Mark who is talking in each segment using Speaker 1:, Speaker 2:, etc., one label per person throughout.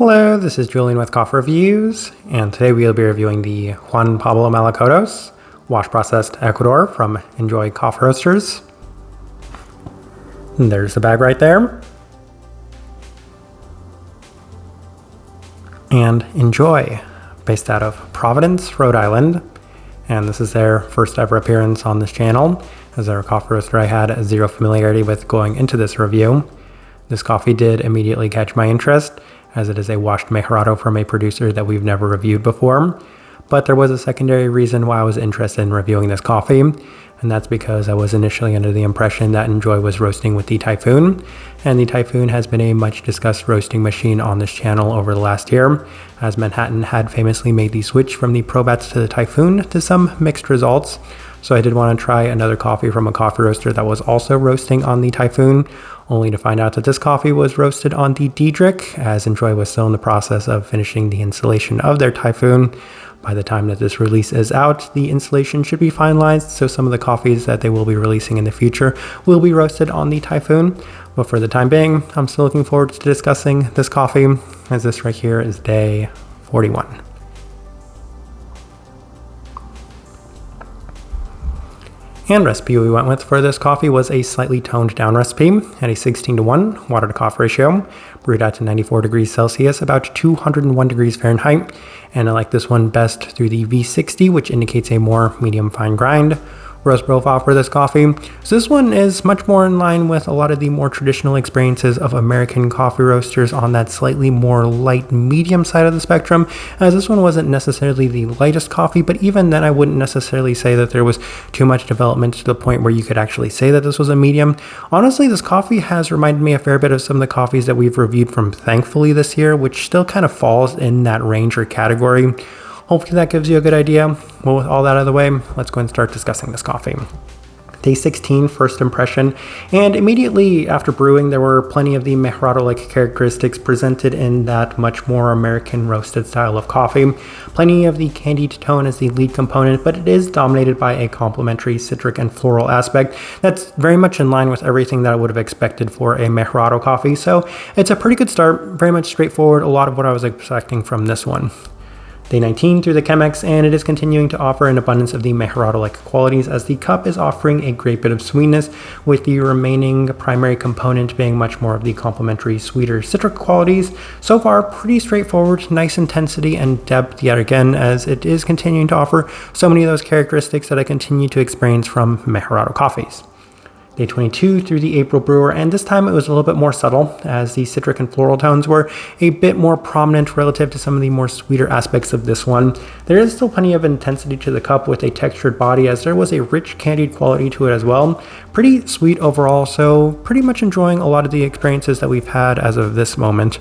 Speaker 1: Hello, this is Julian with Coffee Reviews, and today we'll be reviewing the Juan Pablo Malacatos wash processed Ecuador from Enjoy Coffee Roasters. And there's the bag right there. And Enjoy, based out of Providence, Rhode Island, and this is their first ever appearance on this channel, as they're a coffee roaster I had zero familiarity with going into this review. This coffee did immediately catch my interest, as it is a washed Mejorado from a producer that we've never reviewed before. But there was a secondary reason why I was interested in reviewing this coffee, and that's because I was initially under the impression that Enjoy was roasting with the Typhoon, and the Typhoon has been a much discussed roasting machine on this channel over the last year, as Manhattan had famously made the switch from the Probats to the Typhoon to some mixed results. So I did want to try another coffee from a coffee roaster that was also roasting on the Typhoon, only to find out that this coffee was roasted on the Diedrich, as Enjoy was still in the process of finishing the installation of their Typhoon. By the time that this release is out, the installation should be finalized, so some of the coffees that they will be releasing in the future will be roasted on the Typhoon. But for the time being, I'm still looking forward to discussing this coffee, as this right here is day 41. And recipe we went with for this coffee was a slightly toned down recipe at a 16:1 water to coffee ratio, brewed at 94 degrees Celsius, about 201 degrees Fahrenheit. And I like this one best through the V60, which indicates a more medium fine grind roast profile for this coffee. So this one is much more in line with a lot of the more traditional experiences of American coffee roasters on that slightly more light medium side of the spectrum, as this one wasn't necessarily the lightest coffee, but even then I wouldn't necessarily say that there was too much development to the point where you could actually say that this was a medium. Honestly, this coffee has reminded me a fair bit of some of the coffees that we've reviewed from Thankfully this year, which still kind of falls in that range or category. Hopefully that gives you a good idea. Well, with all that out of the way, let's go and start discussing this coffee. Day 16, first impression, and immediately after brewing, there were plenty of the Mejorado-like characteristics presented in that much more American roasted style of coffee. Plenty of the candied tone as the lead component, but it is dominated by a complementary citric and floral aspect that's very much in line with everything that I would have expected for a Mejorado coffee. So it's a pretty good start, very much straightforward, a lot of what I was expecting from this one. Day 19 through the Chemex, and it is continuing to offer an abundance of the Mejorado-like qualities, as the cup is offering a great bit of sweetness, with the remaining primary component being much more of the complementary sweeter citric qualities. So far, pretty straightforward, nice intensity and depth yet again, as it is continuing to offer so many of those characteristics that I continue to experience from Mejorado coffees. Day 22 through the April brewer, and this time it was a little bit more subtle, as the citric and floral tones were a bit more prominent relative to some of the more sweeter aspects of this one. There is still plenty of intensity to the cup with a textured body, as there was a rich candied quality to it as well. Pretty sweet overall, so pretty much enjoying a lot of the experiences that we've had as of this moment.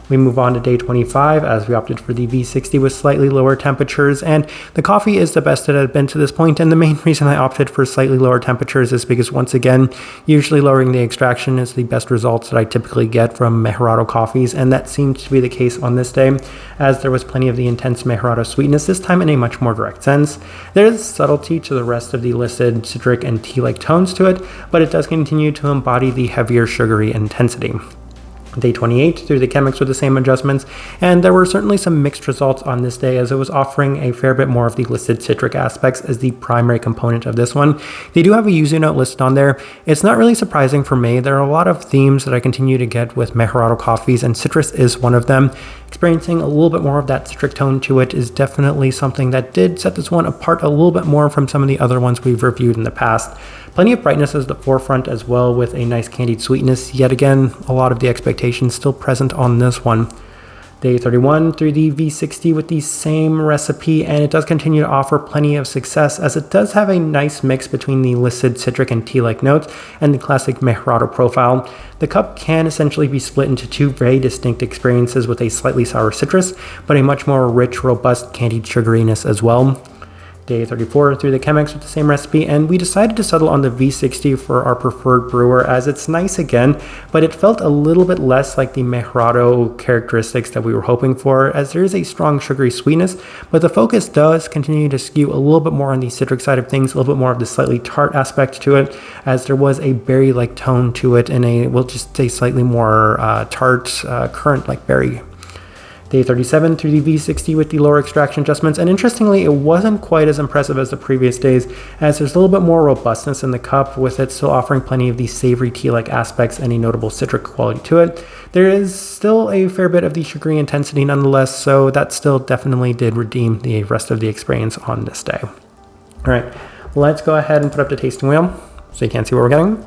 Speaker 1: We move on to day 25, as we opted for the V60 with slightly lower temperatures, and the coffee is the best it had been to this point, and the main reason I opted for slightly lower temperatures is because, once again, usually lowering the extraction is the best results that I typically get from Mejorado coffees, and that seemed to be the case on this day, as there was plenty of the intense Mejorado sweetness, this time in a much more direct sense. There is subtlety to the rest of the listed citric and tea-like tones to it, but it does continue to embody the heavier sugary intensity. Day 28 through the Chemex with the same adjustments, and there were certainly some mixed results on this day, as it was offering a fair bit more of the listed citric aspects as the primary component of this one. They do have a yuzu note listed on there. It's not really surprising for me. There are a lot of themes that I continue to get with Mejorado coffees, and citrus is one of them. Experiencing a little bit more of that citric tone to it is definitely something that did set this one apart a little bit more from some of the other ones we've reviewed in the past. Plenty of brightness as the forefront as well, with a nice candied sweetness. Yet again, a lot of the expectations still present on this one. Day 31 through the V60 with the same recipe, and it does continue to offer plenty of success, as it does have a nice mix between the listed citric and tea-like notes and the classic Mejorado profile. The cup can essentially be split into two very distinct experiences, with a slightly sour citrus, but a much more rich, robust candied sugariness as well. Day 34 through the Chemex with the same recipe, and we decided to settle on the V60 for our preferred brewer, as it's nice again, but it felt a little bit less like the Mejorado characteristics that we were hoping for, as there is a strong sugary sweetness, but the focus does continue to skew a little bit more on the citric side of things, a little bit more of the slightly tart aspect to it, as there was a berry-like tone to it, and we'll just say slightly more tart, currant-like berry. Day 37 through the V60 with the lower extraction adjustments, and interestingly, it wasn't quite as impressive as the previous days, as there's a little bit more robustness in the cup, with it still offering plenty of the savory tea-like aspects and a notable citric quality to it. There is still a fair bit of the sugary intensity nonetheless, so that still definitely did redeem the rest of the experience on this day. All right, let's go ahead and put up the tasting wheel so you can see what we're getting.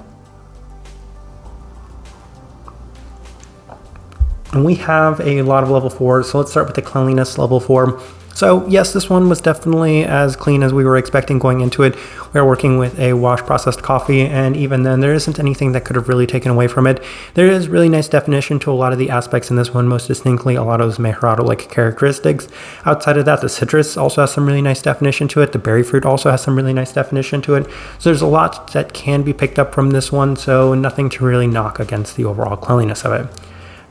Speaker 1: And we have a lot of level 4, so let's start with the cleanliness level 4. So yes, this one was definitely as clean as we were expecting going into it. We are working with a wash processed coffee, and even then there isn't anything that could have really taken away from it. There is really nice definition to a lot of the aspects in this one, most distinctly a lot of those Mejorado-like characteristics. Outside of that, the citrus also has some really nice definition to it. The berry fruit also has some really nice definition to it. So there's a lot that can be picked up from this one, so nothing to really knock against the overall cleanliness of it.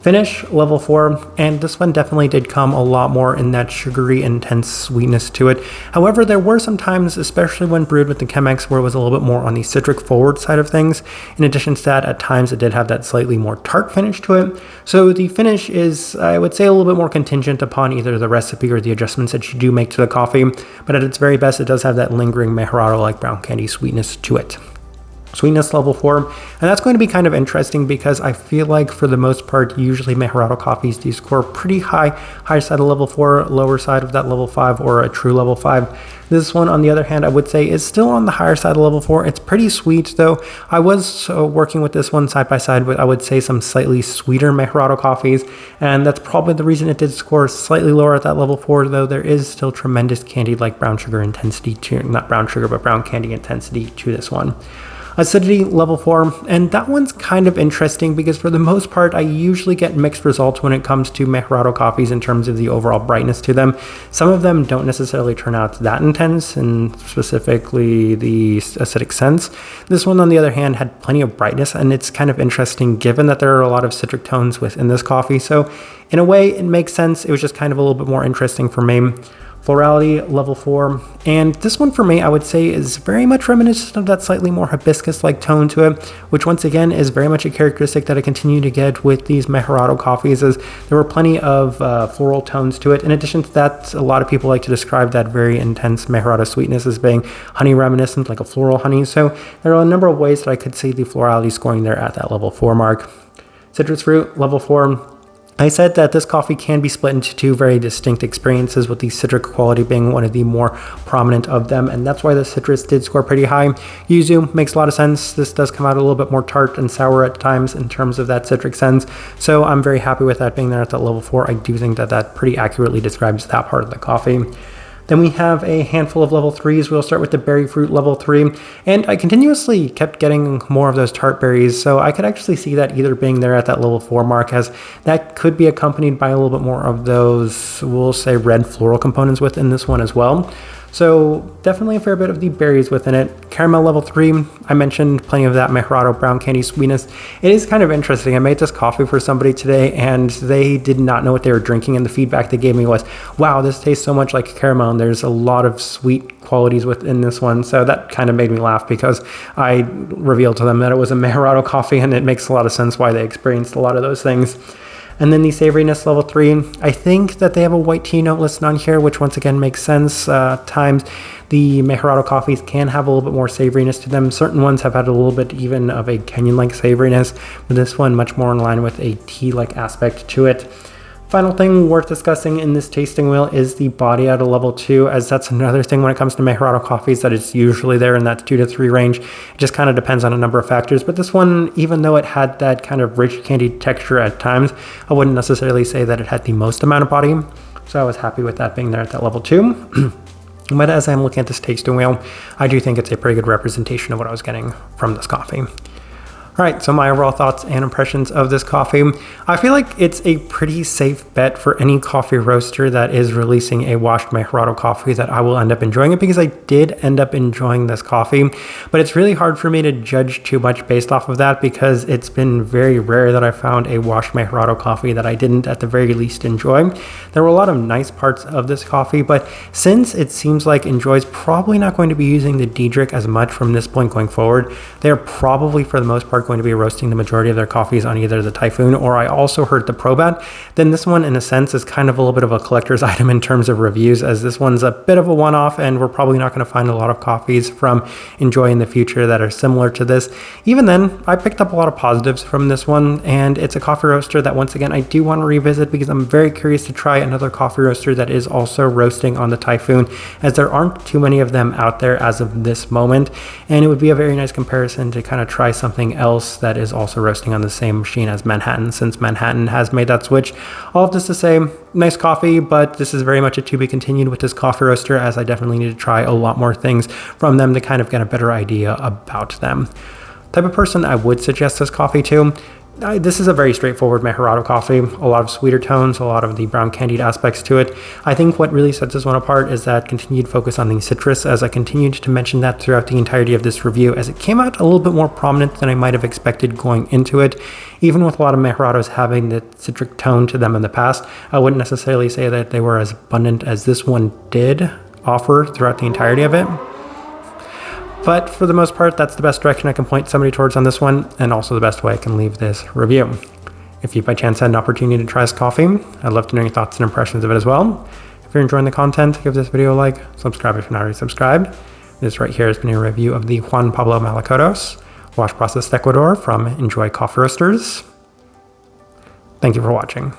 Speaker 1: Finish, level 4, and this one definitely did come a lot more in that sugary, intense sweetness to it. However, there were some times, especially when brewed with the Chemex, where it was a little bit more on the citric forward side of things. In addition to that, at times it did have that slightly more tart finish to it. So the finish is, I would say, a little bit more contingent upon either the recipe or the adjustments that you do make to the coffee, but at its very best, it does have that lingering Mejorado-like brown candy sweetness to it. Sweetness level 4, and that's going to be kind of interesting because I feel like for the most part, usually Mejorado coffees do score pretty high side of level 4, lower side of that level 5, or a true level 5. This one, on the other hand, I would say is still on the higher side of level 4. It's pretty sweet, though. I was working with this one side by side with, I would say, some slightly sweeter Mejorado coffees, and that's probably the reason it did score slightly lower at that level 4, though there is still tremendous candy-like brown sugar intensity to, not brown sugar, but brown candy intensity to this one. Acidity level 4, and that one's kind of interesting because for the most part I usually get mixed results when it comes to Mejorado coffees in terms of the overall brightness to them. Some of them don't necessarily turn out that intense, and specifically the acidic sense. This one, on the other hand, had plenty of brightness, and it's kind of interesting given that there are a lot of citric tones within this coffee, so in a way it makes sense. It was just kind of a little bit more interesting for me. Florality level 4, and this one for me I would say is very much reminiscent of that slightly more hibiscus-like tone to it, which once again is very much a characteristic that I continue to get with these Mejorado coffees, as there were plenty of floral tones to it. In addition to that, a lot of people like to describe that very intense Mejorado sweetness as being honey reminiscent, like a floral honey, so there are a number of ways that I could see the florality scoring there at that level 4 mark. Citrus fruit level 4. I said that this coffee can be split into two very distinct experiences, with the citric quality being one of the more prominent of them, and that's why the citrus did score pretty high. Yuzu makes a lot of sense. This does come out a little bit more tart and sour at times in terms of that citric sense, so I'm very happy with that being there at that level 4. I do think that that pretty accurately describes that part of the coffee. Then we have a handful of level 3s. We'll start with the berry fruit level 3. And I continuously kept getting more of those tart berries, so I could actually see that either being there at that level 4 mark, as that could be accompanied by a little bit more of those, we'll say, red floral components within this one as well. So definitely a fair bit of the berries within it. Caramel level 3, I mentioned plenty of that Mejorado brown candy sweetness. It is kind of interesting. I made this coffee for somebody today and they did not know what they were drinking, and the feedback they gave me was, wow, this tastes so much like caramel, and there's a lot of sweet qualities within this one. So that kind of made me laugh because I revealed to them that it was a Mejorado coffee, and it makes a lot of sense why they experienced a lot of those things. And then the savoriness level 3, I think that they have a white tea note listed on here, which once again makes sense. Times the Mejorado coffees can have a little bit more savoriness to them. Certain ones have had a little bit even of a Kenyan-like savoriness, but this one much more in line with a tea-like aspect to it. Final thing worth discussing in this tasting wheel is the body at a level 2, as that's another thing when it comes to Mejorado coffees, that it's usually there in that 2 to 3 range. It just kind of depends on a number of factors, but this one, even though it had that kind of rich candy texture at times, I wouldn't necessarily say that it had the most amount of body, so I was happy with that being there at that level 2. But as I'm looking at this tasting wheel, I do think it's a pretty good representation of what I was getting from this coffee. All right, so my overall thoughts and impressions of this coffee. I feel like it's a pretty safe bet for any coffee roaster that is releasing a washed Mejorado coffee that I will end up enjoying it, because I did end up enjoying this coffee. But it's really hard for me to judge too much based off of that, because it's been very rare that I found a washed Mejorado coffee that I didn't at the very least enjoy. There were a lot of nice parts of this coffee, but since it seems like Enjoy's probably not going to be using the Diedrich as much from this point going forward, they're probably for the most part going to be roasting the majority of their coffees on either the Typhoon or I also heard the Probat, then this one in a sense is kind of a little bit of a collector's item in terms of reviews, as this one's a bit of a one-off and we're probably not going to find a lot of coffees from Enjoy in the future that are similar to this. Even then, I picked up a lot of positives from this one, and it's a coffee roaster that once again I do want to revisit because I'm very curious to try another coffee roaster that is also roasting on the Typhoon, as there aren't too many of them out there as of this moment, and it would be a very nice comparison to kind of try something else that is also roasting on the same machine as Manhattan, since Manhattan has made that switch. All of this to say, nice coffee, but this is very much a to be continued with this coffee roaster, as I definitely need to try a lot more things from them to kind of get a better idea about them. Type of person I would suggest this coffee to. This is a very straightforward Mejorado coffee, a lot of sweeter tones, a lot of the brown candied aspects to it. I think what really sets this one apart is that continued focus on the citrus, as I continued to mention that throughout the entirety of this review, as it came out a little bit more prominent than I might have expected going into it. Even with a lot of Mejorados having the citric tone to them in the past, I wouldn't necessarily say that they were as abundant as this one did offer throughout the entirety of it. But for the most part, that's the best direction I can point somebody towards on this one, and also the best way I can leave this review. If you by chance had an opportunity to try this coffee, I'd love to know your thoughts and impressions of it as well. If you're enjoying the content, give this video a like, subscribe if you're not already subscribed. This right here has been a review of the Juan Pablo Malacatos wash processed Ecuador from Enjoy Coffee Roasters. Thank you for watching.